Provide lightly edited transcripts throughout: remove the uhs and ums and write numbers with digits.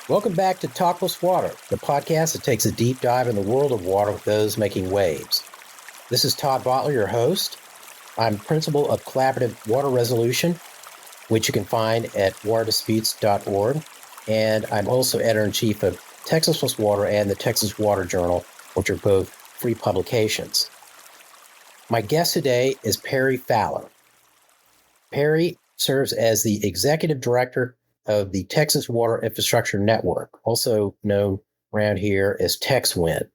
Welcome back to Talkless Water, the podcast that takes a deep dive in the world of water with those making waves. This is Todd Bottler, your host. I'm principal of Collaborative Water Resolution, which you can find at waterdisputes.org. And I'm also editor-in-chief of Texas Plus Water and the Texas Water Journal, which are both free publications. My guest today is Perry Fowler. Perry serves as the executive director of the Texas Water Infrastructure Network, also known around here as TexWin.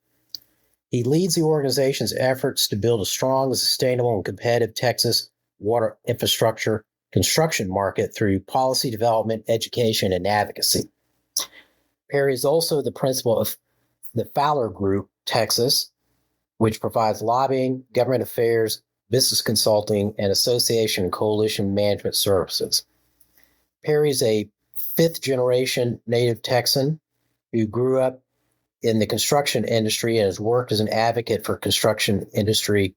He leads the organization's efforts to build a strong, sustainable, and competitive Texas water infrastructure construction market through policy development, education, and advocacy. Perry is also the principal of the Fowler Group, Texas, which provides lobbying, government affairs, business consulting, and association and coalition management services. Perry is a fifth-generation native Texan who grew up in the construction industry and has worked as an advocate for construction industry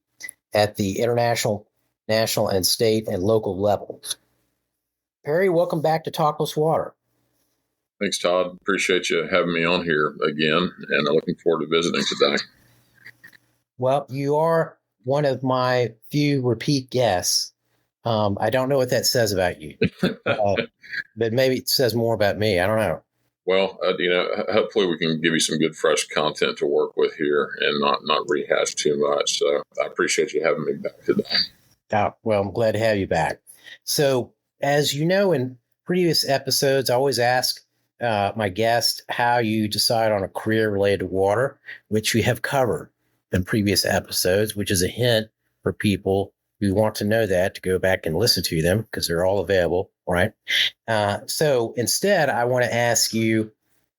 at the international, national, and state and local levels. Perry, welcome back to Talkless Water. Thanks, Todd. Appreciate you having me on here again, and I'm looking forward to visiting today. Well, you are one of my few repeat guests. I don't know what that says about you, but maybe it says more about me. I don't know. Well, hopefully we can give you some good, fresh content to work with here and not rehash too much. So I appreciate you having me back today. Well, I'm glad to have you back. So, as you know, in previous episodes, I always ask my guest how you decide on a career related to water, which we have covered in previous episodes, which is a hint for people who want to know that to go back and listen to them because they're all available, right? So instead, I want to ask you,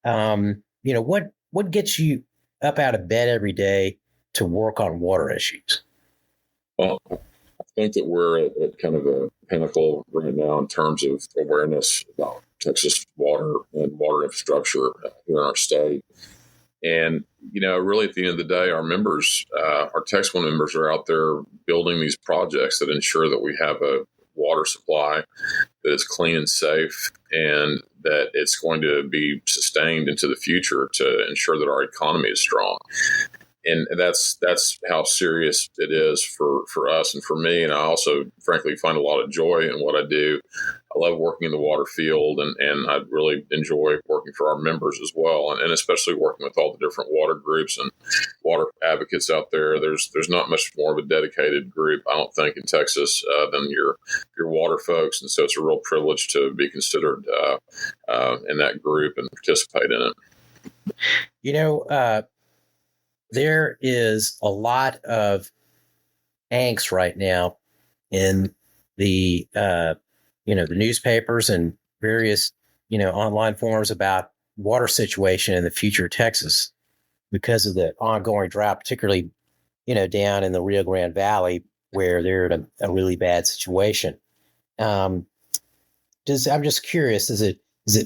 what gets you up out of bed every day to work on water issues? Well, I think that we're at kind of a pinnacle right now in terms of awareness about Texas water and water infrastructure here in our state. And, really at the end of the day, our members, our TexWin members are out there building these projects that ensure that we have a water supply that is clean and safe and that it's going to be sustained into the future to ensure that our economy is strong. And that's how serious it is for us and for me. And I also, frankly, find a lot of joy in what I do. I love working in the water field, and I really enjoy working for our members as well, and especially working with all the different water groups and water advocates out there. There's not much more of a dedicated group, I don't think, in Texas than your water folks, and so it's a real privilege to be considered in that group and participate in it. There is a lot of angst right now in the the newspapers and various online forums about water situation in the future of Texas because of the ongoing drought, particularly down in the Rio Grande Valley where they're in a really bad situation. I'm just curious, does it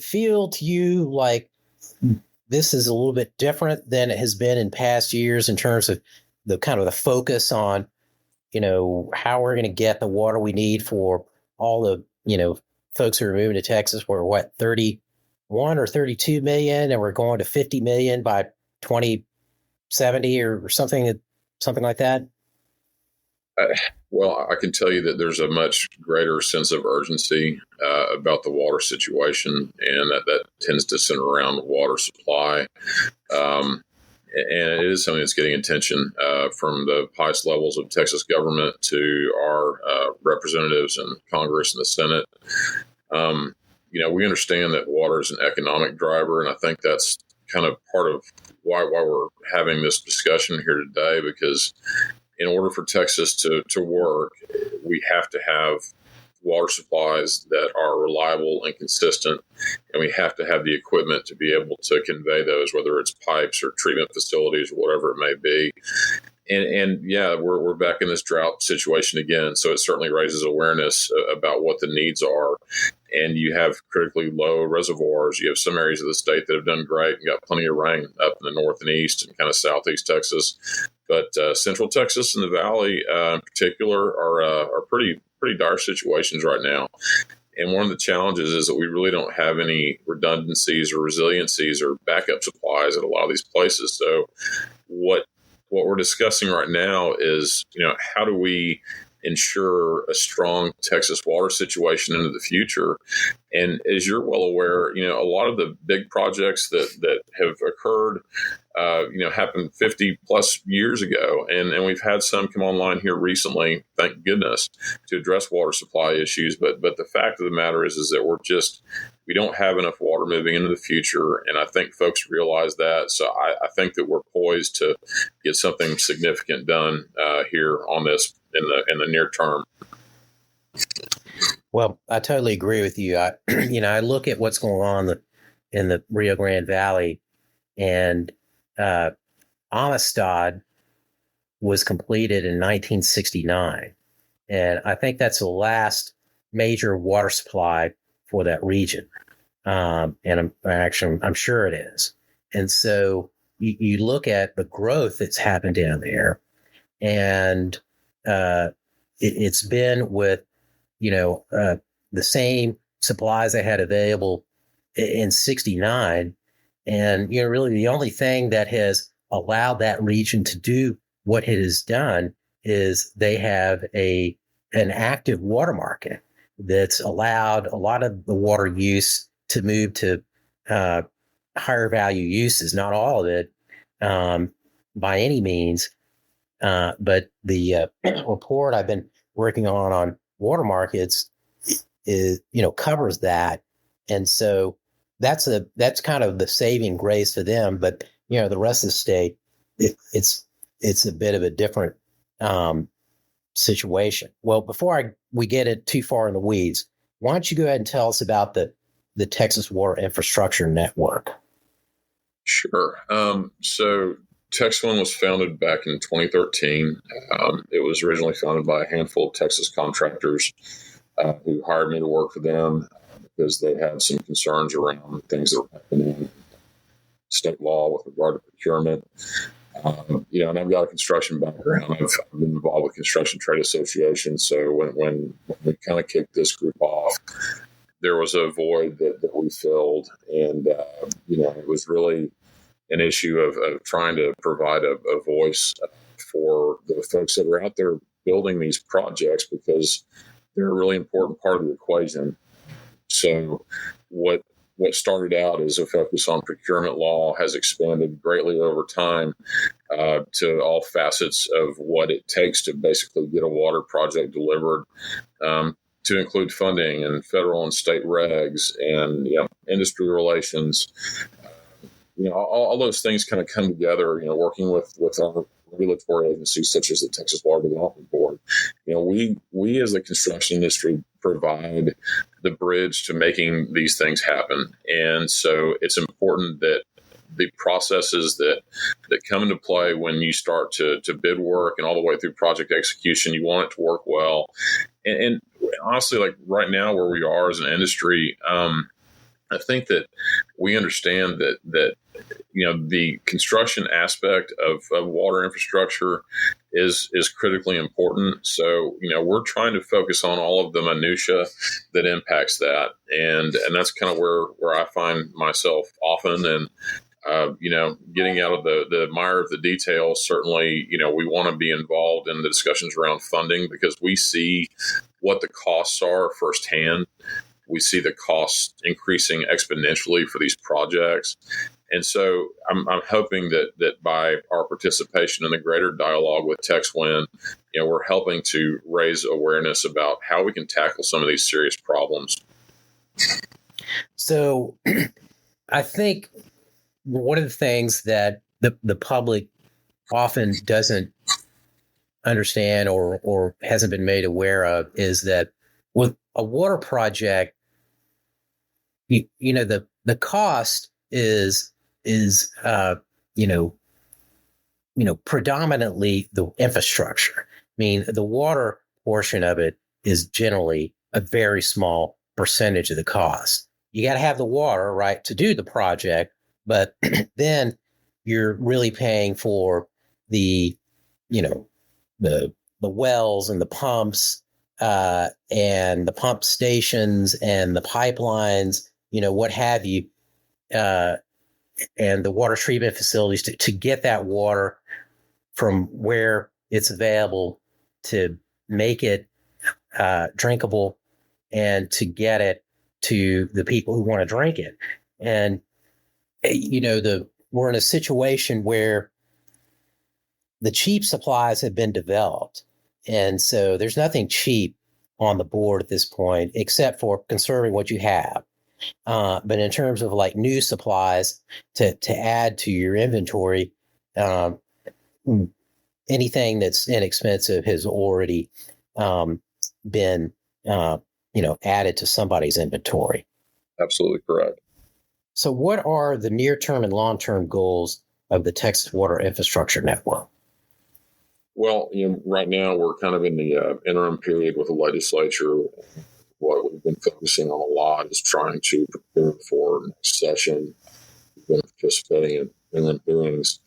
feel to you like this is a little bit different than it has been in past years in terms of the kind of the focus on, how we're going to get the water we need for all the, folks who are moving to Texas? We're 31 or 32 million, and we're going to 50 million by 2070 or something like that. Well, I can tell you that there's a much greater sense of urgency about the water situation, and that tends to center around the water supply. And it is something that's getting attention from the highest levels of Texas government to our representatives in Congress and the Senate. We understand that water is an economic driver, and I think that's kind of part of why we're having this discussion here today, because in order for Texas to work, we have to have water supplies that are reliable and consistent, and we have to have the equipment to be able to convey those, whether it's pipes or treatment facilities or whatever it may be. And yeah, we're back in this drought situation again, so it certainly raises awareness about what the needs are. And you have critically low reservoirs. You have some areas of the state that have done great and got plenty of rain up in the north and east and kind of southeast Texas. But Central Texas and the Valley in particular are pretty dire situations right now. And one of the challenges is that we really don't have any redundancies or resiliencies or backup supplies at a lot of these places. So what we're discussing right now is, how do we ensure a strong Texas water situation into the future? And as you're well aware, a lot of the big projects that have occurred, happened 50 plus years ago. And we've had some come online here recently, thank goodness, to address water supply issues. But the fact of the matter is that we don't have enough water moving into the future. And I think folks realize that. So I think that we're poised to get something significant done here on this in the near term. Well, I totally agree with you. I look at what's going on in the Rio Grande Valley, and Amistad was completed in 1969. And I think that's the last major water supply for that region. And I'm sure it is. And so you look at the growth that's happened down there, and it's been with, the same supplies they had available in 69. And, really the only thing that has allowed that region to do what it has done is they have an active water market that's allowed a lot of the water use to move to higher value uses, not all of it by any means. But the report I've been working on water markets is, covers that. And so that's kind of the saving grace for them. But, the rest of the state, it's a bit of a different situation. Well, before we get it too far in the weeds, why don't you go ahead and tell us about the Texas Water Infrastructure Network? Sure. So Tex One was founded back in 2013. It was originally founded by a handful of Texas contractors who hired me to work for them because they had some concerns around things that were happening in state law with regard to procurement. And I've got a construction background. I've been involved with construction trade associations. So when we kind of kicked this group off, there was a void that we filled. And, it was really an issue of trying to provide a voice for the folks that are out there building these projects, because they're a really important part of the equation. So what started out as a focus on procurement law has expanded greatly over time to all facets of what it takes to basically get a water project delivered, to include funding and federal and state regs and industry relations. All those things kind of come together, working with our regulatory agencies such as the Texas Water Development Board. We as the construction industry provide the bridge to making these things happen. And so it's important that the processes that come into play when you start to bid work and all the way through project execution, you want it to work well. And honestly, like right now where we are as an industry, I think that we understand that the construction aspect of water infrastructure is critically important. So we're trying to focus on all of the minutia that impacts that, and that's kind of where I find myself often. And getting out of the mire of the details. Certainly, we want to be involved in the discussions around funding because we see what the costs are firsthand. We see the costs increasing exponentially for these projects. And so I'm hoping that by our participation in the greater dialogue with TexWin, we're helping to raise awareness about how we can tackle some of these serious problems. So I think one of the things that the public often doesn't understand or hasn't been made aware of is that with a water project, the cost is predominantly the infrastructure. I mean, the water portion of it is generally a very small percentage of the cost. You got to have the water, right, to do the project, but then you're really paying for the wells and the pumps, and the pump stations and the pipelines, what have you, and the water treatment facilities to get that water from where it's available to make it drinkable and to get it to the people who want to drink it. And, we're in a situation where the cheap supplies have been developed. And so there's nothing cheap on the board at this point, except for conserving what you have. But in terms of like new supplies to add to your inventory, anything that's inexpensive has already been, added to somebody's inventory. Absolutely correct. So what are the near-term and long-term goals of the Texas Water Infrastructure Network? Well, right now we're kind of in the interim period with the legislature. What we've been focusing on a lot is trying to prepare for next session. We've been participating in the hearings,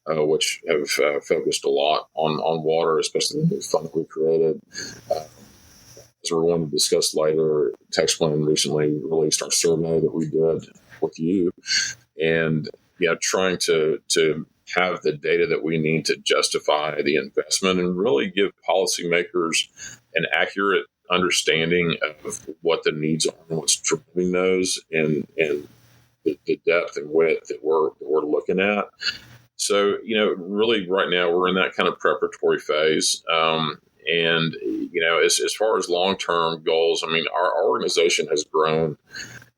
which have focused a lot on water, especially the new fund that we created. As we're going to discuss later, TexPlan recently released our survey that we did with you, and trying to have the data that we need to justify the investment and really give policymakers an accurate understanding of what the needs are and what's driving those, and the depth and width that we're looking at. So, really right now we're in that kind of preparatory phase. And as far as long-term goals, our organization has grown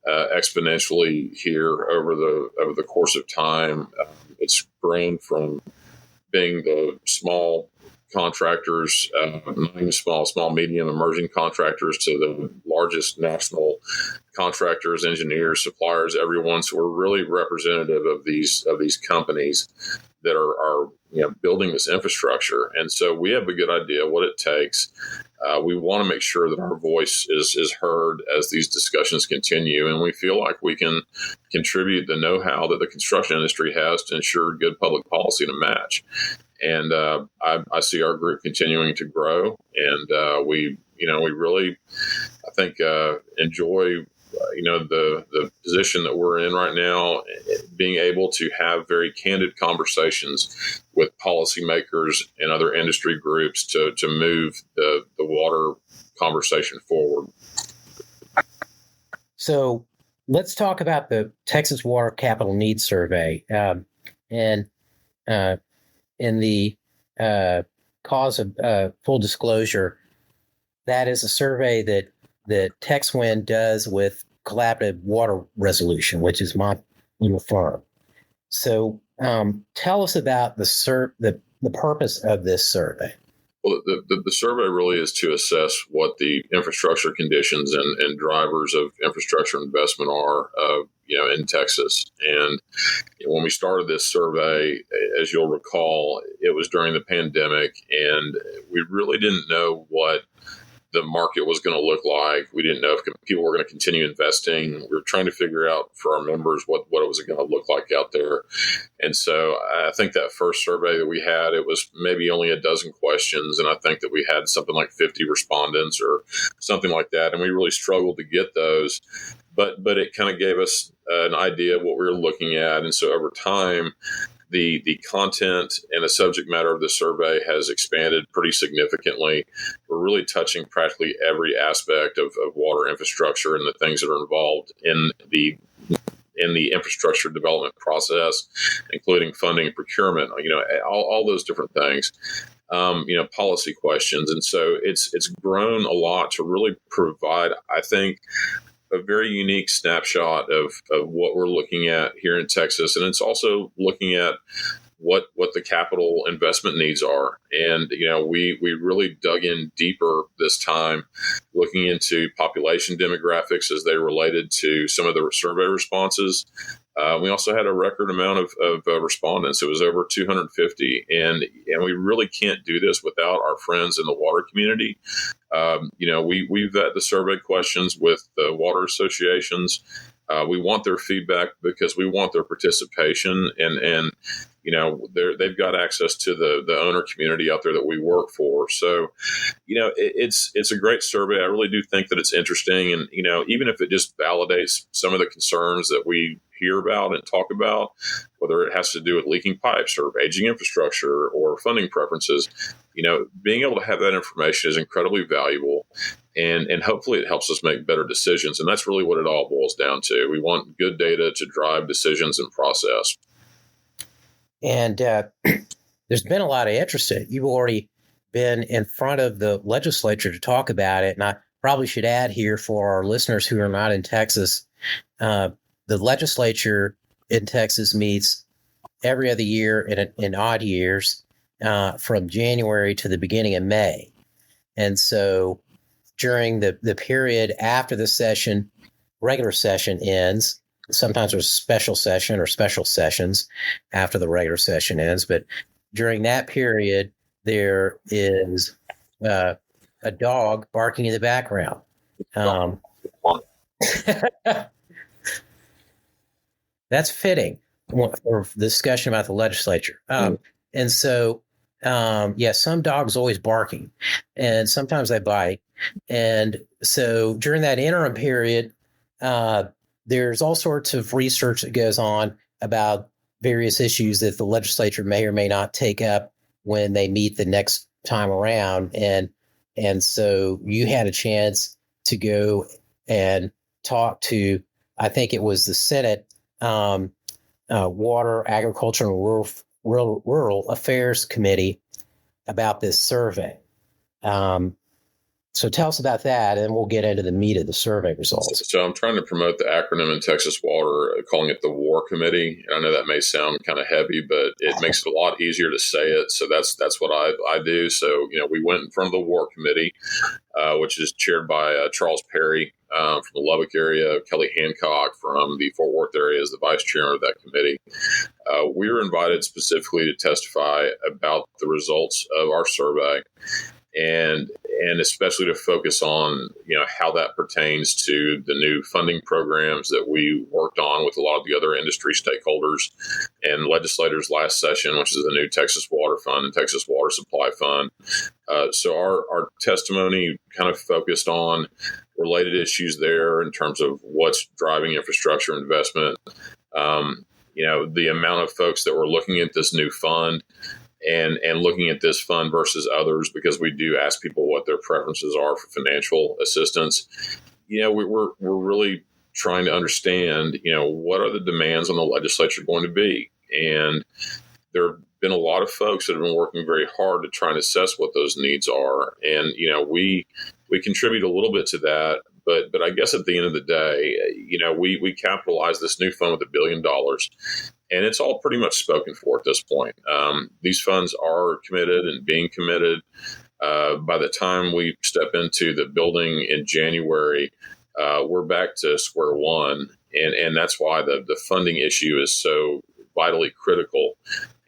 exponentially here over the course of time. It's grown from being the small contractors, not even small, medium, emerging contractors, to the largest national contractors, engineers, suppliers, everyone. So we're really representative of these companies that are building this infrastructure. And so we have a good idea what it takes. We want to make sure that our voice is heard as these discussions continue. And we feel like we can contribute the know-how that the construction industry has to ensure good public policy to match. And I see our group continuing to grow. And we really, I think, enjoy the position that we're in right now, being able to have very candid conversations with policymakers and other industry groups to move the water conversation forward. So let's talk about the Texas Water Capital Needs Survey. And in the cause of full disclosure, that is a survey that TexWin does with Collaborative Water Resolution, which is my little firm. So tell us about the purpose of this survey. Well, the survey really is to assess what the infrastructure conditions and drivers of infrastructure investment are, in Texas. And when we started this survey, as you'll recall, it was during the pandemic, and we really didn't know what the market was going to look like. We didn't know if people were going to continue investing. We were trying to figure out for our members what it was going to look like out there. And so I think that first survey that we had, it was maybe only a dozen questions. And I think that we had something like 50 respondents or something like that. And we really struggled to get those. But it kind of gave us an idea of what we were looking at. And so over time, the content and the subject matter of the survey has expanded pretty significantly. We're really touching practically every aspect of water infrastructure and the things that are involved in the infrastructure development process, including funding and procurement, all those different things, policy questions. And so it's grown a lot to really provide, I think, a very unique snapshot of what we're looking at here in Texas. And it's also looking at what the capital investment needs are. And, we really dug in deeper this time, looking into population demographics as they related to some of the survey responses. We also had a record amount of respondents. It was over 250. And we really can't do this without our friends in the water community. We vet the survey questions with the water associations. We want their feedback because we want their participation. And they've got access to the owner community out there that we work for. So, it's a great survey. I really do think that it's interesting. And, even if it just validates some of the concerns that we hear about and talk about, whether it has to do with leaking pipes or aging infrastructure or funding preferences, being able to have that information is incredibly valuable. And hopefully it helps us make better decisions. And that's really what it all boils down to. We want good data to drive decisions and process. And there's been a lot of interest in it. You've already been in front of the legislature to talk about it. And I probably should add here for our listeners who are not in Texas, the legislature in Texas meets every other year in odd years from January to the beginning of May. And so during the period after the session, regular session ends, sometimes there's a special session or special sessions after the regular session ends. But during that period, there is a dog barking in the background. That's fitting for the discussion about the legislature. And so, some dogs always barking, and sometimes they bite. And so during that interim period, there's all sorts of research that goes on about various issues that the legislature may or may not take up when they meet the next time around. And so you had a chance to go and talk to, I think it was the Senate Water, Agriculture, and Rural Affairs Committee about this survey. So tell us about that, and we'll get into the meat of the survey results. So I'm trying to promote the acronym in Texas Water, calling it the WAR Committee. And I know that may sound kind of heavy, but it makes it a lot easier to say it. So that's what I do. So, we went in front of the WAR Committee, which is chaired by Charles Perry from the Lubbock area, Kelly Hancock from the Fort Worth area is the vice chair of that committee. We were invited specifically to testify about the results of our survey. And especially to focus on, how that pertains to the new funding programs that we worked on with a lot of the other industry stakeholders and legislators last session, which is the new Texas Water Fund and Texas Water Supply Fund. So our testimony kind of focused on related issues there in terms of what's driving infrastructure investment, the amount of folks that were looking at this new fund, and looking at this fund versus others, because we do ask people what their preferences are for financial assistance. We're really trying to understand, what are the demands on the legislature going to be? And there have been a lot of folks that have been working very hard to try and assess what those needs are. And, we contribute a little bit to that. But I guess at the end of the day, we capitalize this new fund with $1 billion. And it's all pretty much spoken for at this point. These funds are committed and being committed. By the time we step into the building in January, we're back to square one. And that's why the funding issue is so vitally critical.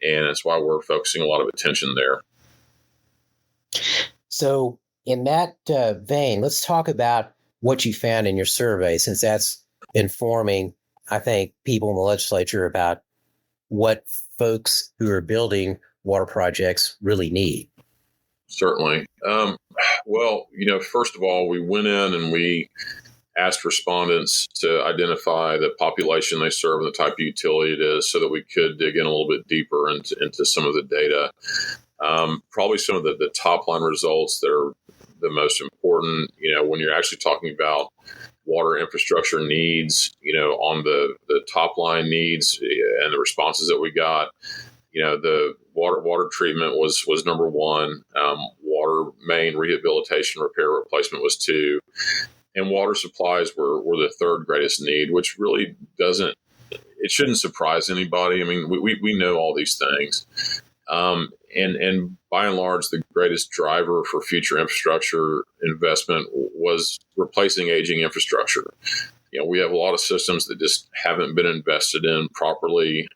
And that's why we're focusing a lot of attention there. So in that vein, let's talk about what you found in your survey, since that's informing, I think, people in the legislature about what folks who are building water projects really need. Certainly. Well, first of all, we went in and we asked respondents to identify the population they serve and the type of utility it is, so that we could dig in a little bit deeper into some of the data. Probably some of the top line results that are the most important, when you're actually talking about water infrastructure needs, on the top line needs and the responses that we got, the water treatment was number one. Water main rehabilitation, repair, replacement was two. And water supplies were the third greatest need, which really it shouldn't surprise anybody. I mean, we know all these things. And by and large, the greatest driver for future infrastructure investment was replacing aging infrastructure. We have a lot of systems that just haven't been invested in properly.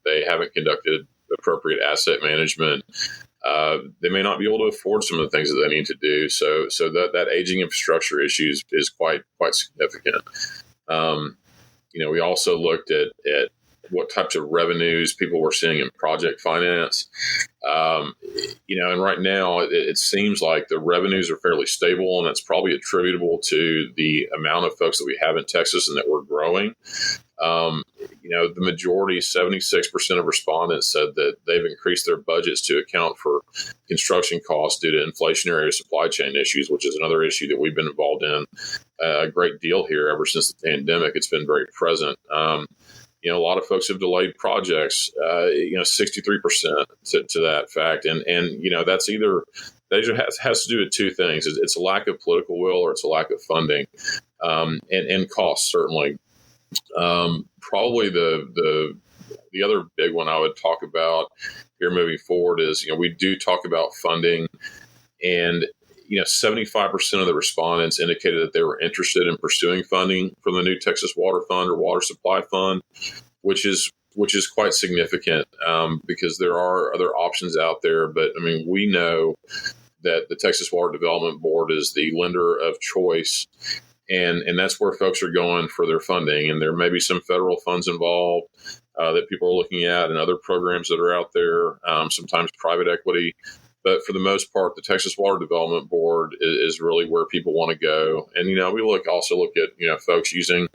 They haven't conducted appropriate asset management. They may not be able to afford some of the things that they need to do. So that aging infrastructure issue is quite significant. We also looked at what types of revenues people were seeing in project finance. And right now it seems like the revenues are fairly stable, and that's probably attributable to the amount of folks that we have in Texas and that we're growing. The majority, 76% of respondents said that they've increased their budgets to account for construction costs due to inflationary supply chain issues, which is another issue that we've been involved in a great deal here ever since the pandemic. It's been very present. A lot of folks have delayed projects, 63% to that fact. And that's either, that has to do with two things. It's a lack of political will, or it's a lack of funding, and costs, certainly. Probably the other big one I would talk about here moving forward is, we do talk about funding, and 75% of the respondents indicated that they were interested in pursuing funding from the new Texas Water Fund or Water Supply Fund, which is quite significant, because there are other options out there. But we know that the Texas Water Development Board is the lender of choice, and that's where folks are going for their funding. And there may be some federal funds involved that people are looking at, and other programs that are out there, sometimes private equity. But for the most part, the Texas Water Development Board is really where people want to go. And, we also look at, folks using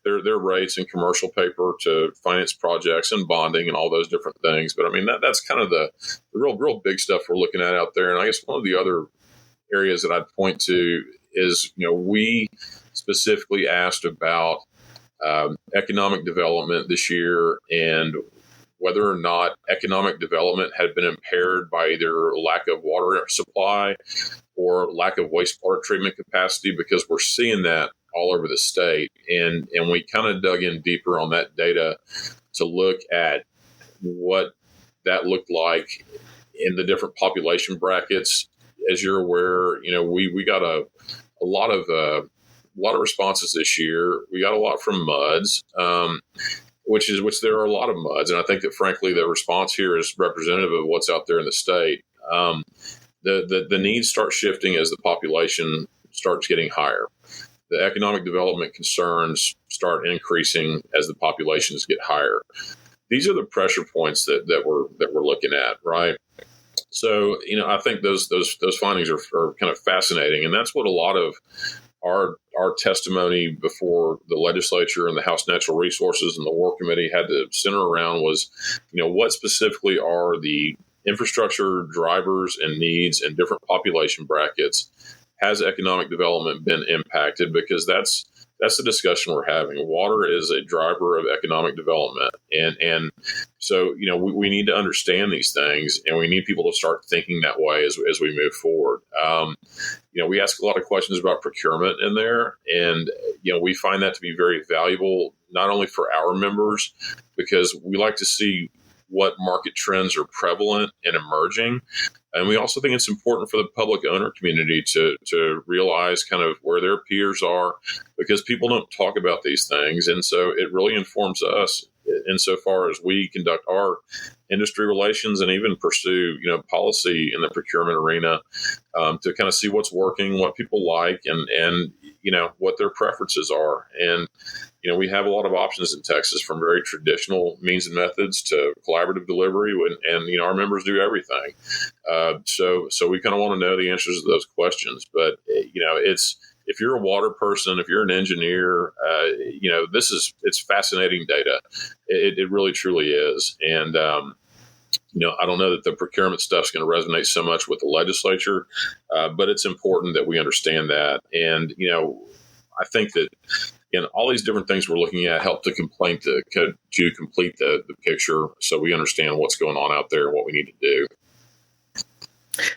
their rates and commercial paper to finance projects and bonding and all those different things. But that's kind of the real big stuff we're looking at out there. And I guess one of the other areas that I'd point to is, we specifically asked about economic development this year, and whether or not economic development had been impaired by either lack of water supply or lack of wastewater treatment capacity, because we're seeing that all over the state. And we kind of dug in deeper on that data to look at what that looked like in the different population brackets. As you're aware, we got a lot of responses this year. We got a lot from MUDs. Which there are a lot of MUDs. And I think that, frankly, the response here is representative of what's out there in the state. The needs start shifting as the population starts getting higher. The economic development concerns start increasing as the populations get higher. These are the pressure points that we're looking at, right? So, I think those findings are kind of fascinating. And that's what a lot of our testimony before the legislature and the House Natural Resources and the War Committee had to center around was, what specifically are the infrastructure drivers and needs in different population brackets? Has economic development been impacted? Because that's the discussion we're having. Water is a driver of economic development. And so, we need to understand these things, and we need people to start thinking that way as we move forward. We ask a lot of questions about procurement in there, and, we find that to be very valuable, not only for our members, because we like to see what market trends are prevalent and emerging. And we also think it's important for the public owner community to realize kind of where their peers are, because people don't talk about these things. And so it really informs us insofar as we conduct our industry relations and even pursue, policy in the procurement arena, to kind of see what's working, what people like, and what their preferences are. And, we have a lot of options in Texas, from very traditional means and methods to collaborative delivery, and our members do everything. So we kind of want to know the answers to those questions. But, if you're a water person, if you're an engineer, it's fascinating data. It really, truly is. And, I don't know that the procurement stuff is going to resonate so much with the legislature, but it's important that we understand that. And, I think that, all these different things we're looking at help to complete the picture, so we understand what's going on out there and what we need to do.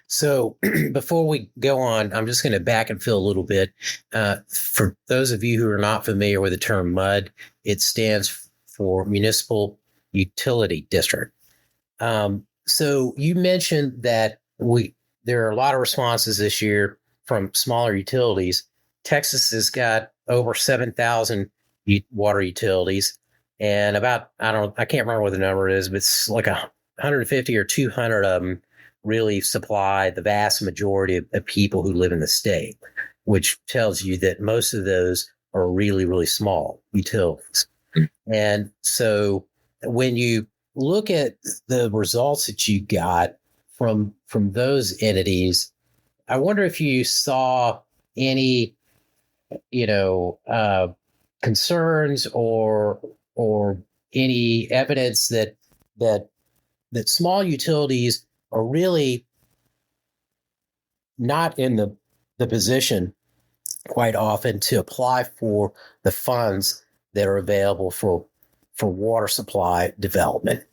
So before we go on, I'm just going to back and fill a little bit. For those of you who are not familiar with the term MUD, it stands for Municipal Utility District. So you mentioned that there are a lot of responses this year from smaller utilities. Texas has got over 7,000 water utilities, and about, I can't remember what the number is, but it's like 150 or 200 of them really supply the vast majority of people who live in the state, which tells you that most of those are really, really small utilities. And so when you look at the results that you got from those entities, I wonder if you saw any, concerns or any evidence that small utilities are really not in the position quite often to apply for the funds that are available for water supply development,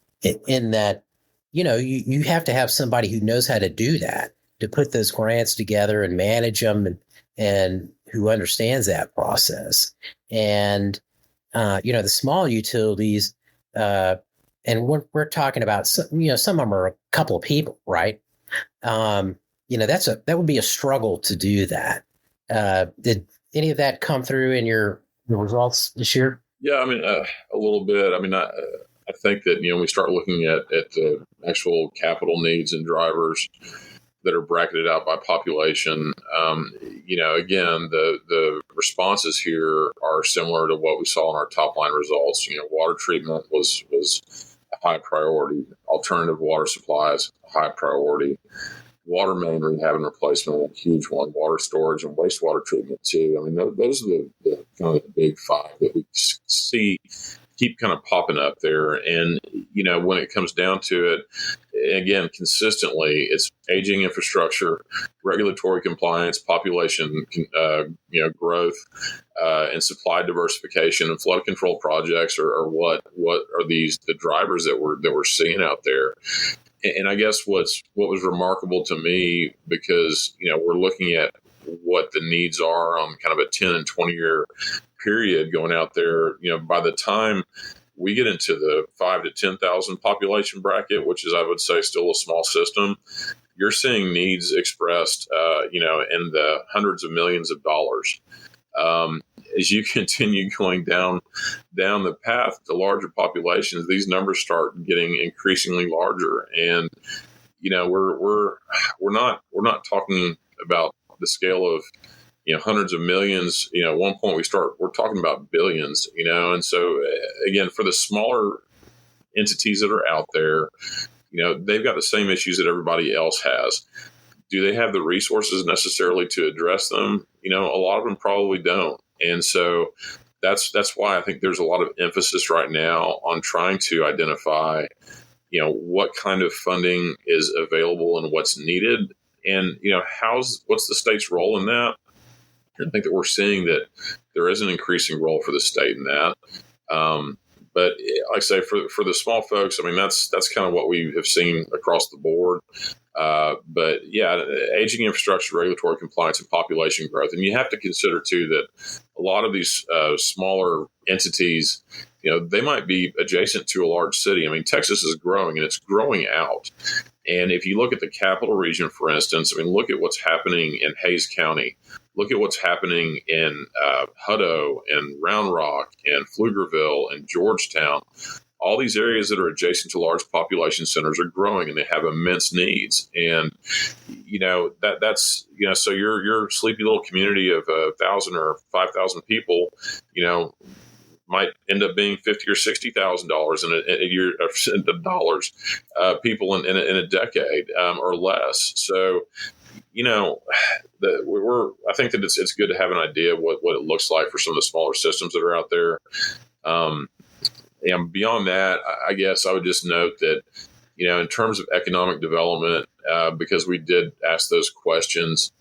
in that, you have to have somebody who knows how to do that, to put those grants together and manage them, and who understands that process. And, the small utilities, and we're talking about, some of them are a couple of people, right? That would be a struggle to do that. Did any of that come through in your results this year? Yeah, I mean, a little bit. I mean, I think that, when we start looking at the actual capital needs and drivers that are bracketed out by population, again, the responses here are similar to what we saw in our top line results. Water treatment was a high priority. Alternative water supplies, high priority. Water main rehab and replacement, a huge one. Water storage and wastewater treatment too. I mean, those are the kind of the big five that we see keep kind of popping up there. And, when it comes down to it, again, consistently, it's aging infrastructure, regulatory compliance, population, growth, and supply diversification and flood control projects are what are the drivers that we're seeing out there. And I guess what was remarkable to me, because, we're looking at what the needs are on kind of a 10 and 20 year period going out there, by the time we get into the 5 to 10,000 population bracket, which is, I would say, still a small system, you're seeing needs expressed, in the hundreds of millions of dollars. As you continue going down the path to larger populations, these numbers start getting increasingly larger. And, we're not talking about the scale of, hundreds of millions. At one point we're talking about billions, and so again, for the smaller entities that are out there, they've got the same issues that everybody else has. Do they have the resources necessarily to address them? A lot of them probably don't. And so that's why I think there's a lot of emphasis right now on trying to identify, what kind of funding is available and what's needed. And, what's the state's role in that? I think that we're seeing that there is an increasing role for the state in that. But like I say, for the small folks, I mean, that's kind of what we have seen across the board. But yeah, aging infrastructure, regulatory compliance, and population growth. And you have to consider too that a lot of these smaller entities, they might be adjacent to a large city. I mean, Texas is growing, and it's growing out. And if you look at the capital region, for instance, I mean, look at what's happening in Hays County. Look at what's happening in Hutto and Round Rock and Pflugerville and Georgetown. All these areas that are adjacent to large population centers are growing, and they have immense needs. And, that's, so your sleepy little community of 1,000 or 5,000 people, might end up being $50,000 or $60,000 in a year of dollars, people in a decade or less. So, I think that it's good to have an idea of what it looks like for some of the smaller systems that are out there. And beyond that, I guess I would just note that, in terms of economic development, because we did ask those questions,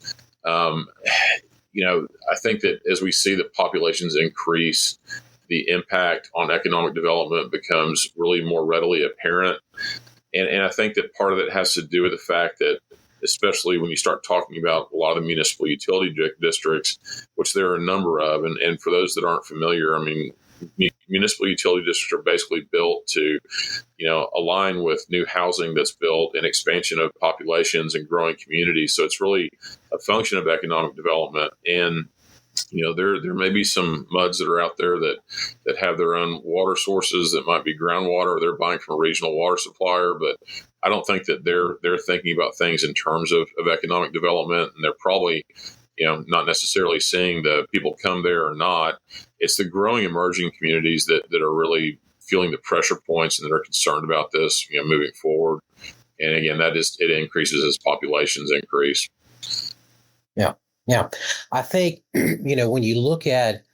I think that as we see the populations increase, the impact on economic development becomes really more readily apparent. And I think that part of it has to do with the fact that, especially when you start talking about a lot of the municipal utility districts, which there are a number of, and for those that aren't familiar, I mean, municipal utility districts are basically built to, align with new housing that's built and expansion of populations and growing communities. So it's really a function of economic development. And, there may be some MUDs that are out there that have their own water sources that might be groundwater, or they're buying from a regional water supplier, but I don't think that they're thinking about things in terms of economic development, and they're probably, not necessarily seeing the people come there or not. It's the growing emerging communities that are really, feeling the pressure points and that are concerned about this, moving forward. And again, it increases as populations increase. Yeah. Yeah. I think, when you look at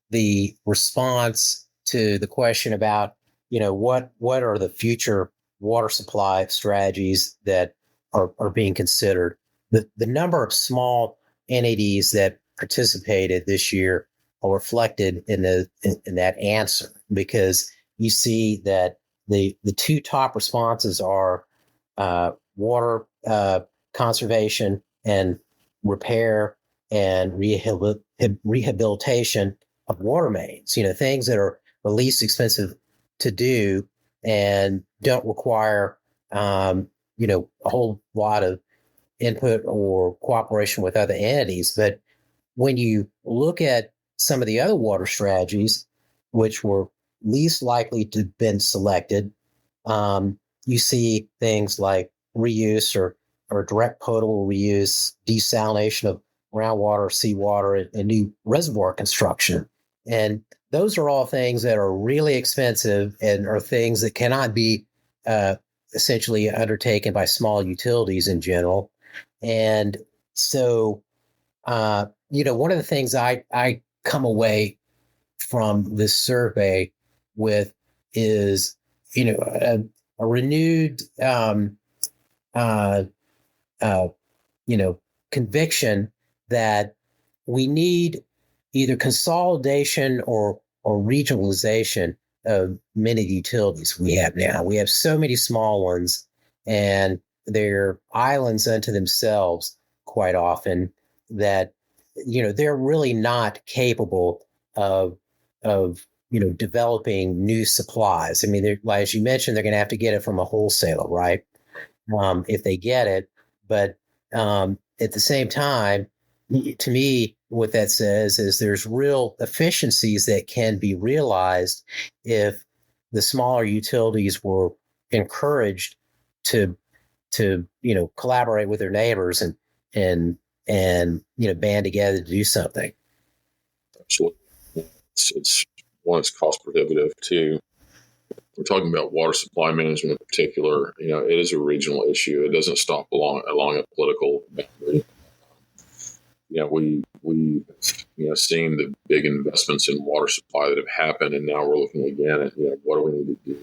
the response to the question about, what are the future water supply strategies that are being considered, the number of small entities that participated this year are reflected in that answer, because you see that the two top responses are water conservation and repair and rehabilitation of water mains, things that are the least expensive to do and don't require, a whole lot of input or cooperation with other entities. But when you look at some of the other water strategies, which were least likely to have been selected, you see things like reuse or direct potable reuse, desalination of groundwater, seawater, and new reservoir construction. And those are all things that are really expensive and are things that cannot be essentially undertaken by small utilities in general. And so, one of the things I come away from this survey with is, a renewed, conviction that we need either consolidation or regionalization of many utilities we have now. We have so many small ones, and they're islands unto themselves quite often, that they're really not capable of developing new supplies. I mean, as you mentioned, they're going to have to get it from a wholesaler, right? If they get it. But at the same time, to me, what that says is there's real efficiencies that can be realized if the smaller utilities were encouraged to collaborate with their neighbors and band together to do something. Absolutely. It's cost prohibitive too. We're talking about water supply management in particular. It is a regional issue. It doesn't stop along a political boundary. We've seen the big investments in water supply that have happened, and now we're looking again at what do we need to do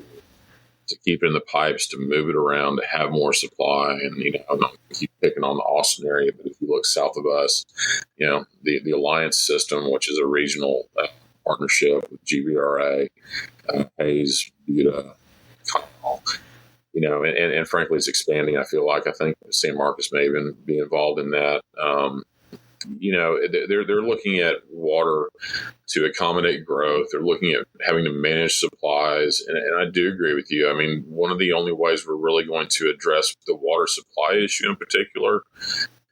to keep it in the pipes, to move it around, to have more supply. And I'm not going to keep picking on the Austin area, but if you look south of us, the Alliance system, which is a regional partnership with GBRA, Hayes, Buda, and frankly, it's expanding. I think San Marcos may even be involved in that. They're looking at water to accommodate growth. They're looking at having to manage supplies. And I do agree with you. I mean, one of the only ways we're really going to address the water supply issue in particular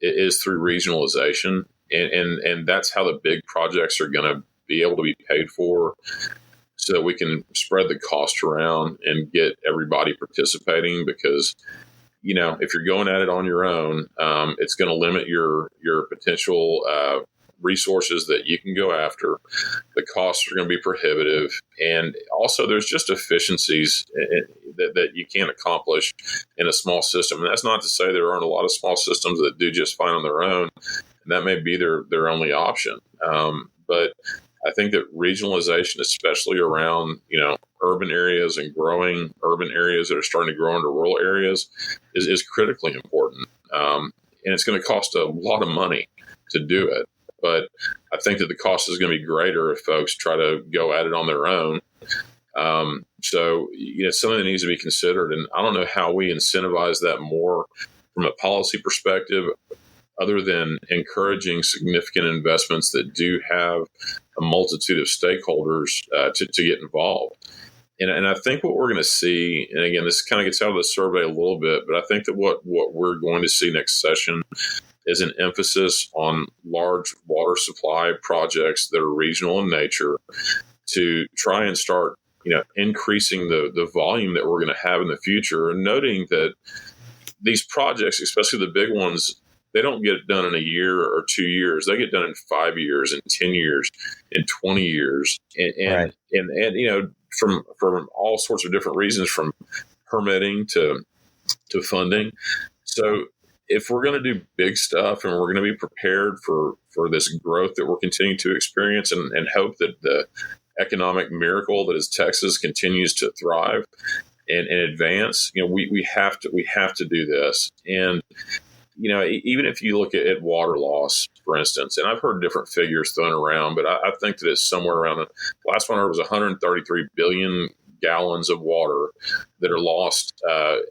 is through regionalization. And that's how the big projects are going to be able to be paid for, so that we can spread the cost around and get everybody participating. Because if you're going at it on your own, it's going to limit your potential resources that you can go after. The costs are going to be prohibitive. And also there's just efficiencies that you can't accomplish in a small system. And that's not to say there aren't a lot of small systems that do just fine on their own. And that may be their only option. But I think that regionalization, especially around, urban areas and growing urban areas that are starting to grow into rural areas, is critically important. And it's going to cost a lot of money to do it. But I think that the cost is going to be greater if folks try to go at it on their own. So it's something that needs to be considered. And I don't know how we incentivize that more from a policy perspective, other than encouraging significant investments that do have a multitude of stakeholders to get involved. And I think what we're going to see, and again, this kind of gets out of the survey a little bit, but I think that what we're going to see next session is an emphasis on large water supply projects that are regional in nature, to try and start, increasing the volume that we're going to have in the future, and noting that these projects, especially the big ones, they don't get it done in a year or 2 years. They get done in 5 years, in 10 years, in 20 years. And from all sorts of different reasons, from permitting to funding. So if we're going to do big stuff and we're going to be prepared for this growth that we're continuing to experience and hope that the economic miracle that is Texas continues to thrive and advance, we have to do this. And, even if you look at water loss, for instance, and I've heard different figures thrown around, but I think that it's somewhere around, the last one I heard was 133 billion gallons of water that are lost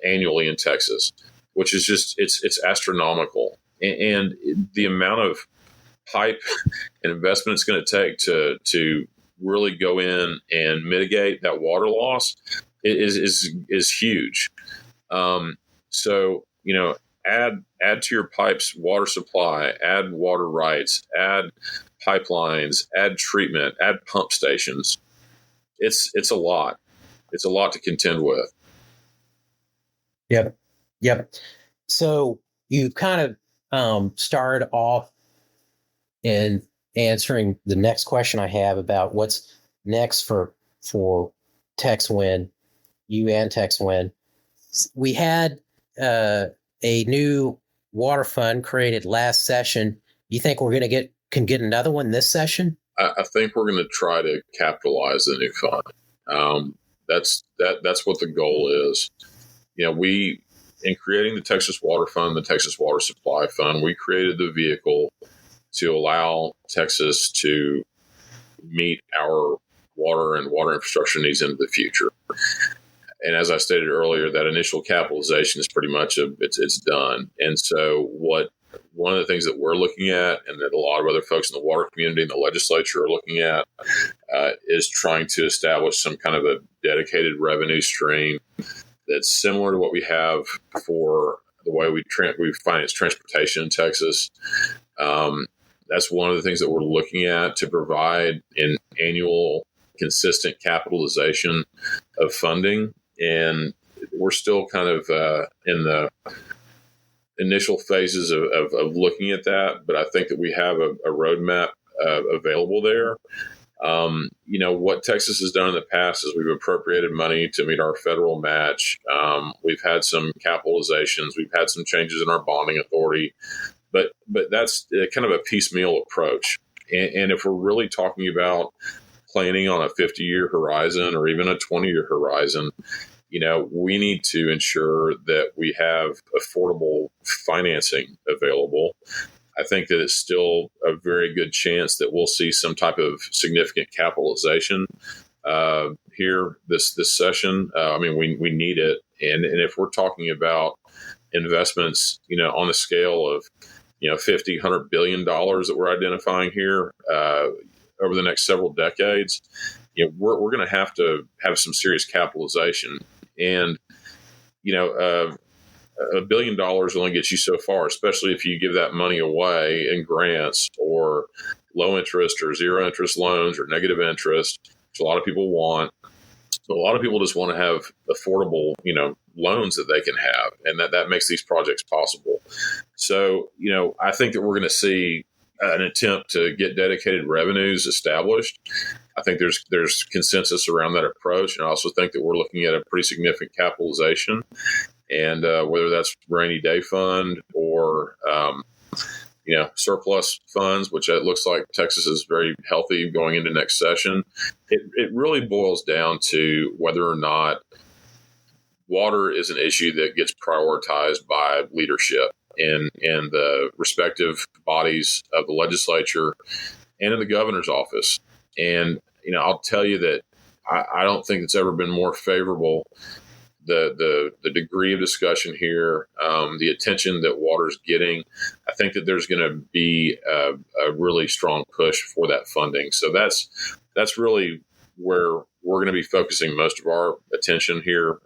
annually in Texas, which is just, it's astronomical. And the amount of pipe and investment it's going to take to really go in and mitigate that water loss is huge. So, add to your pipes water supply, add water rights, add pipelines, add treatment, add pump stations. It's a lot. It's a lot to contend with. Yep. So you kind of started off in answering the next question I have about what's next for TexWin, you and TexWin. We had a new water fund created last session. You think we're going to can get another one this session? I think we're going to try to capitalize the new fund. That's what the goal is. We, in creating the Texas Water Fund, the Texas Water Supply Fund, we created the vehicle to allow Texas to meet our water and water infrastructure needs into the future. And as I stated earlier, that initial capitalization is pretty much it's done. And so one of the things that we're looking at, and that a lot of other folks in the water community and the legislature are looking at, is trying to establish some kind of a dedicated revenue stream that's similar to what we have for the way we finance transportation in Texas. That's one of the things that we're looking at to provide an annual consistent capitalization of funding. And we're still kind of in the initial phases of looking at that, but I think that we have a roadmap available there. What Texas has done in the past is we've appropriated money to meet our federal match. We've had some capitalizations. We've had some changes in our bonding authority, but that's kind of a piecemeal approach. And if we're really talking about planning on a 50-year horizon or even a 20-year horizon, we need to ensure that we have affordable financing available. I think that it's still a very good chance that we'll see some type of significant capitalization here this session. We need it. And if we're talking about investments, on the scale of, $50, $100 billion that we're identifying here over the next several decades, we're going to have some serious capitalization. And, $1 billion only gets you so far, especially if you give that money away in grants or low interest or zero interest loans or negative interest, which a lot of people want. So a lot of people just want to have affordable, loans that they can have, and that makes these projects possible. So, I think that we're going to see an attempt to get dedicated revenues established. I think there's consensus around that approach. And I also think that we're looking at a pretty significant capitalization, and whether that's rainy day fund or, surplus funds, which it looks like Texas is very healthy going into next session. It really boils down to whether or not water is an issue that gets prioritized by leadership in the respective bodies of the legislature and in the governor's office. And, I'll tell you that I don't think it's ever been more favorable. The degree of discussion here, the attention that water's getting, I think that there's going to be a really strong push for that funding. So that's really where we're going to be focusing most of our attention here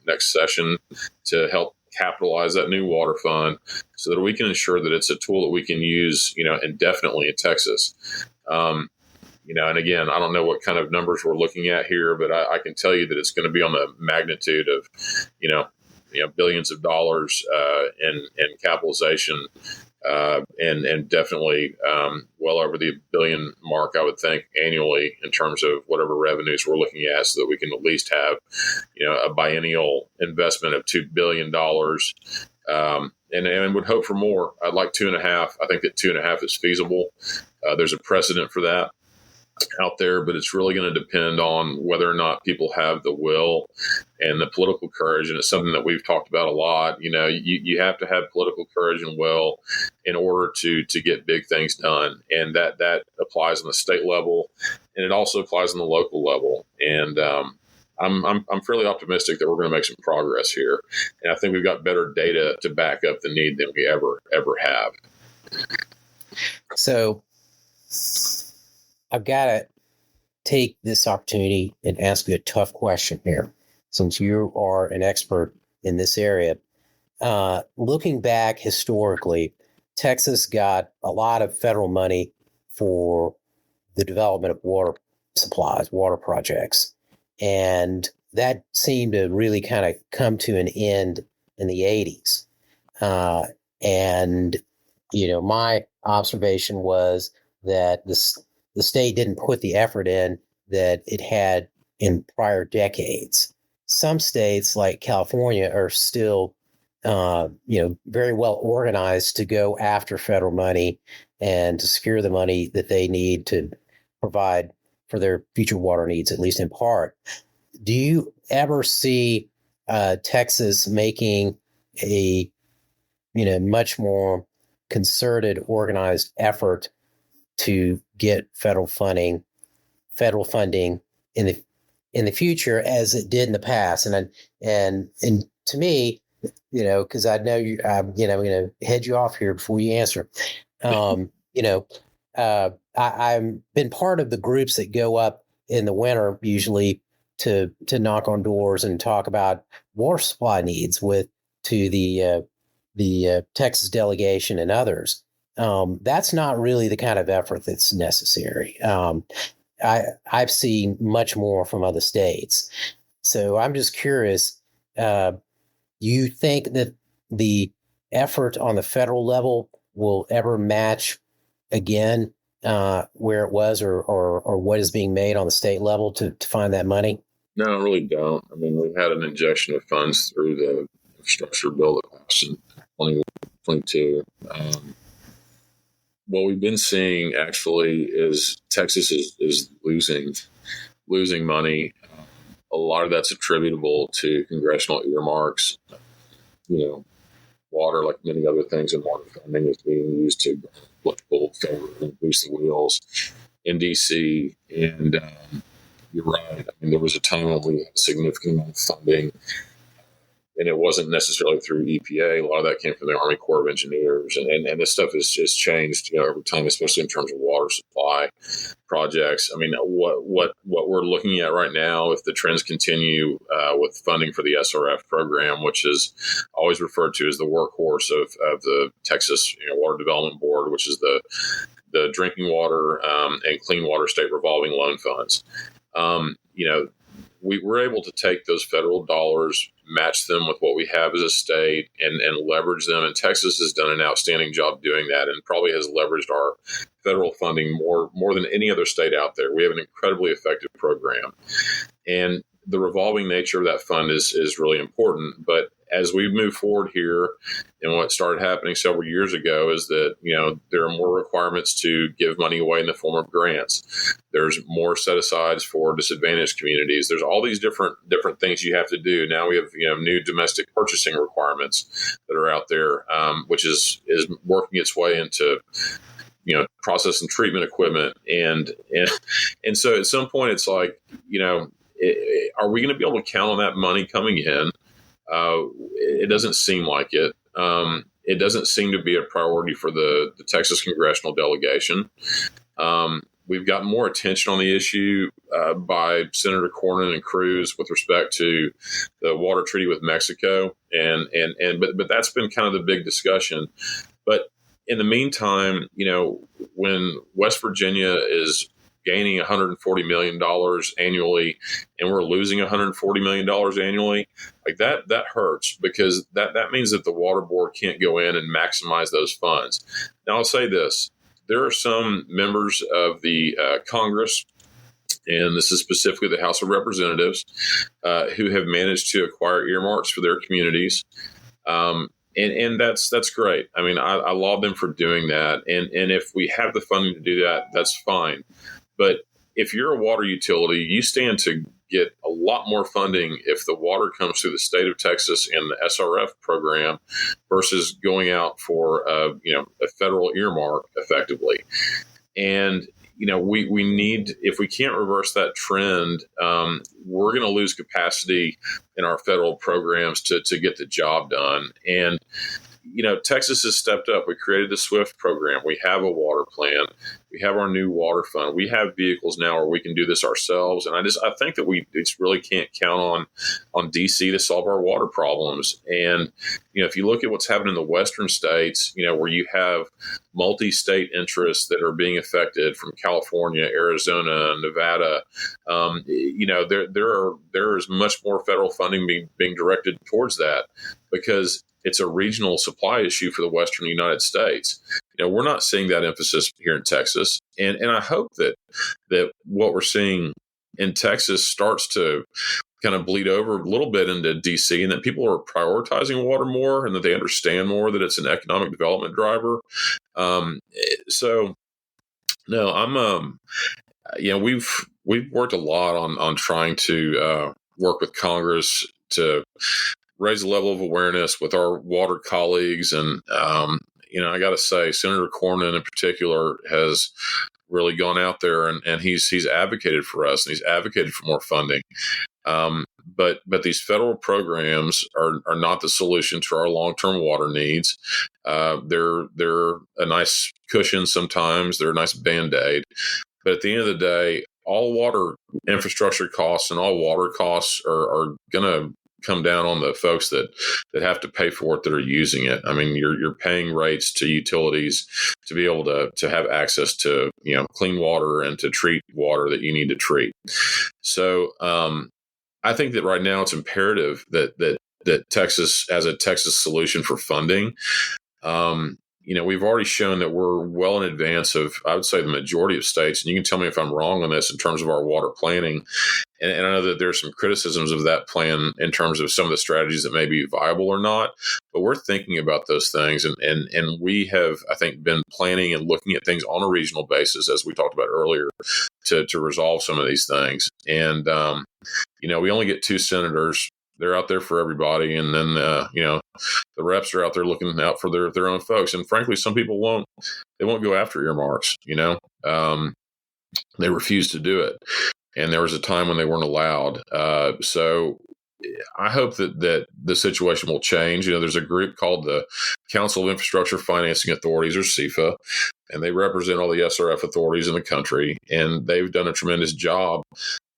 next session to help capitalize that new water fund so that we can ensure that it's a tool that we can use, indefinitely in Texas. And again, I don't know what kind of numbers we're looking at here, but I can tell you that it's going to be on the magnitude of, billions of dollars in capitalization and definitely well over the billion mark, I would think, annually in terms of whatever revenues we're looking at, so that we can at least have, a biennial investment of $2 billion. And would hope for more. I'd like 2.5. I think that 2.5 is feasible. There's a precedent for that out there, but it's really going to depend on whether or not people have the will and the political courage. And it's something that we've talked about a lot. You have to have political courage and will in order to get big things done. And that applies on the state level, and it also applies on the local level. And I'm fairly optimistic that we're going to make some progress here. And I think we've got better data to back up the need than we ever have. So I've got to take this opportunity and ask you a tough question here, since you are an expert in this area. Looking back historically, Texas got a lot of federal money for the development of water supplies, water projects. And that seemed to really kind of come to an end in the 80s. And my observation was that the state didn't put the effort in that it had in prior decades. Some states like California are still, very well organized to go after federal money and to secure the money that they need to provide for their future water needs, at least in part. Do you ever see Texas making a, much more concerted, organized effort to get federal funding in the future as it did in the past? And to me, because I know you, I'm going to head you off here before you answer. I've been part of the groups that go up in the winter usually to knock on doors and talk about water supply needs to the Texas delegation and others. That's not really the kind of effort that's necessary. I've seen much more from other states. So I'm just curious, you think that the effort on the federal level will ever match again where it was or what is being made on the state level to find that money? No, I really don't. I mean, we've had an injection of funds through the infrastructure bill that passed in 2022. What we've been seeing actually is Texas is losing money. A lot of that's attributable to congressional earmarks. Water, like many other things in water funding, is being used to political favor and grease the wheels in D.C. And you're right. I mean, there was a time when we had a significant amount of funding, and it wasn't necessarily through EPA. A lot of that came from the Army Corps of Engineers, and this stuff has just changed, over time, especially in terms of water supply projects. I mean, what we're looking at right now, if the trends continue with funding for the SRF program, which is always referred to as the workhorse of the Texas Water Development Board, which is the drinking water and clean water state revolving loan funds. We were able to take those federal dollars, match them with what we have as a state, and leverage them. And Texas has done an outstanding job doing that, and probably has leveraged our federal funding more than any other state out there. We have an incredibly effective program, and the revolving nature of that fund is really important. But as we move forward here, and what started happening several years ago is that, there are more requirements to give money away in the form of grants. There's more set-asides for disadvantaged communities. There's all these different things you have to do. Now we have, new domestic purchasing requirements that are out there, which is working its way into, process and treatment equipment. And so at some point it's like, are we going to be able to count on that money coming in? It doesn't seem like it. It doesn't seem to be a priority for the Texas congressional delegation. We've gotten more attention on the issue by Senator Cornyn and Cruz with respect to the water treaty with Mexico, but that's been kind of the big discussion. But in the meantime, when West Virginia is gaining $140 million annually and we're losing $140 million annually, like that hurts, because that means that the water board can't go in and maximize those funds. Now, I'll say this. There are some members of the Congress, and this is specifically the House of Representatives, who have managed to acquire earmarks for their communities. And that's great. I mean, I laud them for doing that. And if we have the funding to do that, that's fine. But if you're a water utility, you stand to get a lot more funding if the water comes through the state of Texas and the SRF program versus going out for a federal earmark effectively. And we need, if we can't reverse that trend, we're going to lose capacity in our federal programs to get the job done. And, Texas has stepped up. We created the SWIFT program. We have a water plan. We have our new water fund. We have vehicles now where we can do this ourselves. And I think that we just really can't count on DC to solve our water problems. And, if you look at what's happening in the western states, where you have multi-state interests that are being affected from California, Arizona, Nevada, there is much more federal funding being directed towards that, because it's a regional supply issue for the western United States. We're not seeing that emphasis here in Texas. And I hope that what we're seeing in Texas starts to kind of bleed over a little bit into DC, and that people are prioritizing water more, and that they understand more that it's an economic development driver. So no, I'm, we've worked a lot on trying to work with Congress to raise the level of awareness with our water colleagues. And, I got to say, Senator Cornyn in particular has really gone out there and he's advocated for us, and he's advocated for more funding. But these federal programs are not the solution to our long-term water needs. They're a nice cushion sometimes. They're a nice Band-Aid. But at the end of the day, all water infrastructure costs and all water costs are going to come down on the folks that have to pay for it, that are using it. I mean, you're paying rates to utilities to be able to have access to, clean water and to treat water that you need to treat. So I think that right now it's imperative that Texas, as a Texas solution for funding, we've already shown that we're well in advance of, I would say, the majority of states. And you can tell me if I'm wrong on this in terms of our water planning. And I know that there's some criticisms of that plan in terms of some of the strategies that may be viable or not. But we're thinking about those things. And we have, I think, been planning and looking at things on a regional basis, as we talked about earlier, to resolve some of these things. And, we only get 2 senators. They're out there for everybody. And then, the reps are out there looking out for their own folks. And frankly, some people won't go after earmarks, they refuse to do it. And there was a time when they weren't allowed. So I hope that the situation will change. There's a group called the Council of Infrastructure Financing Authorities, or CIFA, and they represent all the SRF authorities in the country. And they've done a tremendous job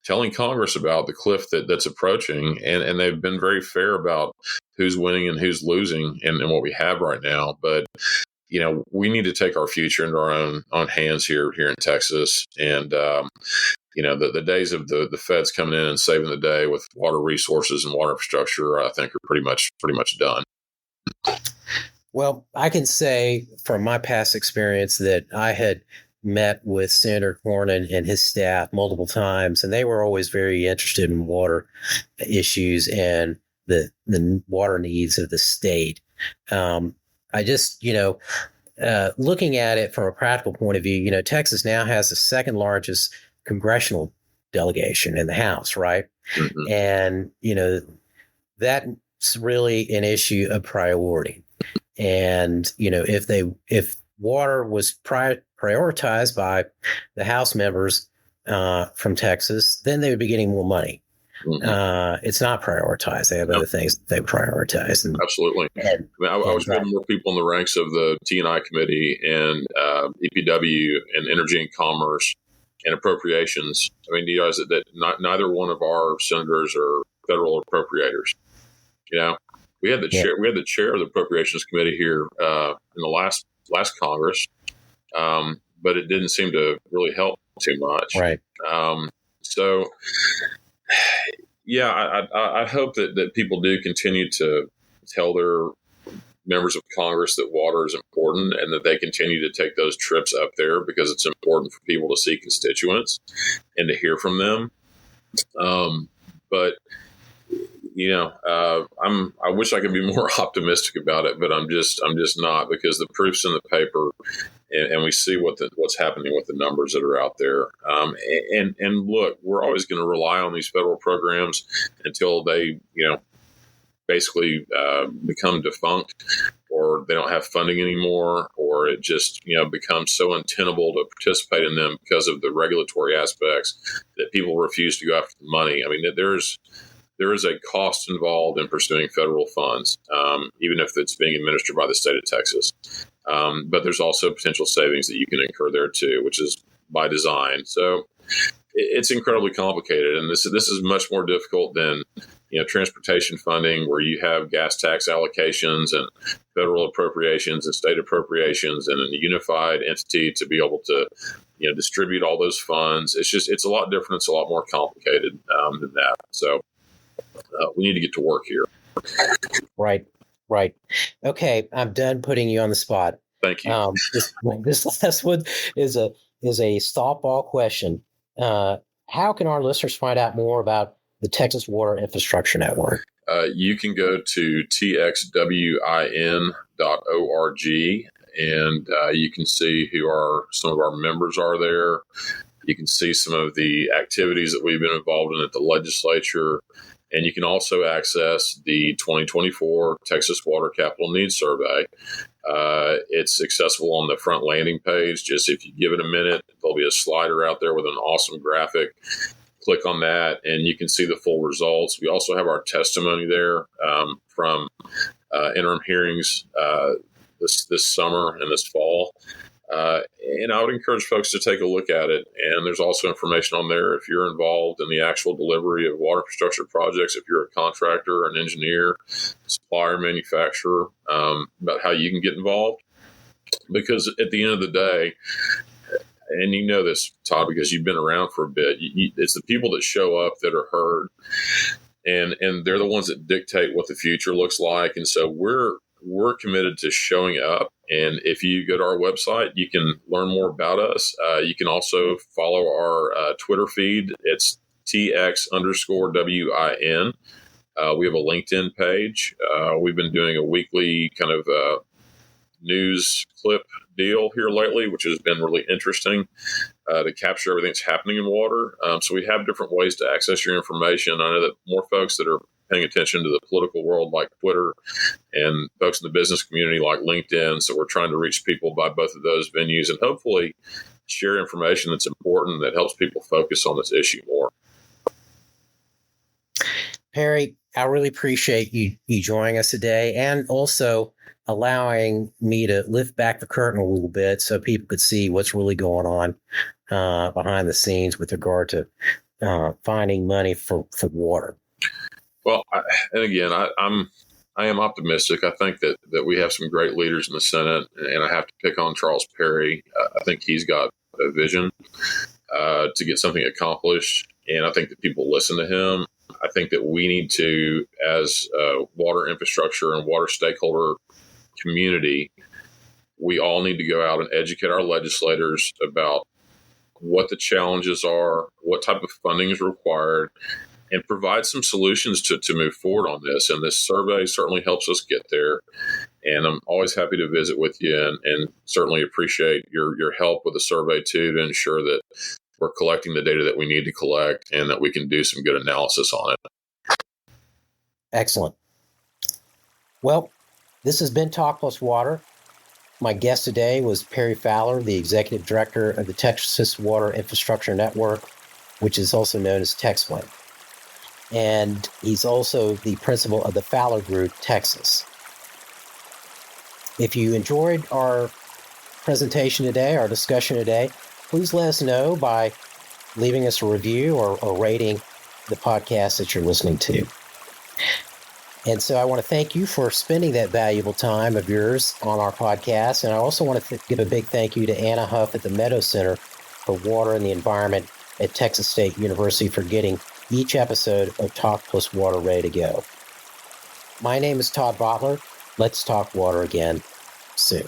telling Congress about the cliff that's approaching. And they've been very fair about who's winning and who's losing and what we have right now. But, we need to take our future into our own hands here in Texas. And, the days of the feds coming in and saving the day with water resources and water infrastructure, I think, are pretty much done. Well, I can say from my past experience that I had met with Senator Cornyn and his staff multiple times, and they were always very interested in water issues and the water needs of the state. I just, looking at it from a practical point of view, Texas now has the second largest congressional delegation in the House, right? Mm-hmm. And, that's really an issue of priority. And, if water was prioritized by the House members from Texas, then they would be getting more money. Mm-hmm. It's not prioritized. They have other things that they prioritize. Absolutely. I was getting more people in the ranks of the T&I committee and EPW and Energy and Commerce and Appropriations. I mean, do you realize that neither one of our senators are federal appropriators? We had the chair. We had the chair of the Appropriations Committee here in the last Congress, but it didn't seem to really help too much. Right. So, yeah, I hope that people do continue to tell their members of Congress that water is important and that they continue to take those trips up there because it's important for people to see constituents and to hear from them. But I wish I could be more optimistic about it, but I'm just not, because the proof's in the paper, and we see what's happening with the numbers that are out there. And look, we're always going to rely on these federal programs until they, basically become defunct, or they don't have funding anymore, or it just becomes so untenable to participate in them because of the regulatory aspects that people refuse to go after the money. I mean, there is a cost involved in pursuing federal funds, even if it's being administered by the state of Texas. But there's also potential savings that you can incur there too, which is by design. So it's incredibly complicated, and this is much more difficult than transportation funding, where you have gas tax allocations and federal appropriations and state appropriations and a unified entity to be able to distribute all those funds. It's a lot different. It's a lot more complicated than that. So we need to get to work here. Right. Okay, I'm done putting you on the spot. Thank you. This last one is a softball question. How can our listeners find out more about the Texas Water Infrastructure Network? You can go to txwin.org, and you can see who some of our members are there. You can see some of the activities that we've been involved in at the legislature. And you can also access the 2024 Texas Water Capital Needs Survey. It's accessible on the front landing page. Just if you give it a minute, there'll be a slider out there with an awesome graphic. Click on that, and you can see the full results. We also have our testimony there from interim hearings this summer and this fall. And I would encourage folks to take a look at it. And there's also information on there if you're involved in the actual delivery of water infrastructure projects, if you're a contractor, an engineer, supplier, manufacturer, about how you can get involved. Because at the end of the day, and you know this, Todd, because you've been around for a bit, it's the people that show up that are heard, and they're the ones that dictate what the future looks like. And so we're committed to showing up. And if you go to our website, you can learn more about us. You can also follow our Twitter feed. It's TX_WIN. We have a LinkedIn page. We've been doing a weekly kind of news clip deal here lately, which has been really interesting to capture everything that's happening in water. So we have different ways to access your information. I know that more folks that are paying attention to the political world like Twitter, and folks in the business community like LinkedIn. So we're trying to reach people by both of those venues and hopefully share information that's important that helps people focus on this issue more. Perry, I really appreciate you joining us today, and also allowing me to lift back the curtain a little bit so people could see what's really going on behind the scenes with regard to finding money for water. Well, I am optimistic. I think that we have some great leaders in the Senate, and I have to pick on Charles Perry. I think he's got a vision to get something accomplished, and I think that people listen to him. I think that we need to, as water infrastructure and water stakeholder community, we all need to go out and educate our legislators about what the challenges are, what type of funding is required, and provide some solutions to move forward on this. And this survey certainly helps us get there. And I'm always happy to visit with you, and certainly appreciate your help with the survey too, to ensure that we're collecting the data that we need to collect and that we can do some good analysis on it. Excellent. Well, this has been Talk Plus Water. My guest today was Perry Fowler, the Executive Director of the Texas Water Infrastructure Network, which is also known as TexWin. And he's also the principal of the Fowler Group, Texas. If you enjoyed our presentation today, our discussion today, please let us know by leaving us a review or rating the podcast that you're listening to. And so I want to thank you for spending that valuable time of yours on our podcast. And I also want to give a big thank you to Anna Huff at the Meadow Center for Water and the Environment at Texas State University for getting each episode of Talk Plus Water ready to go. My name is Todd Bottler. Let's talk water again soon.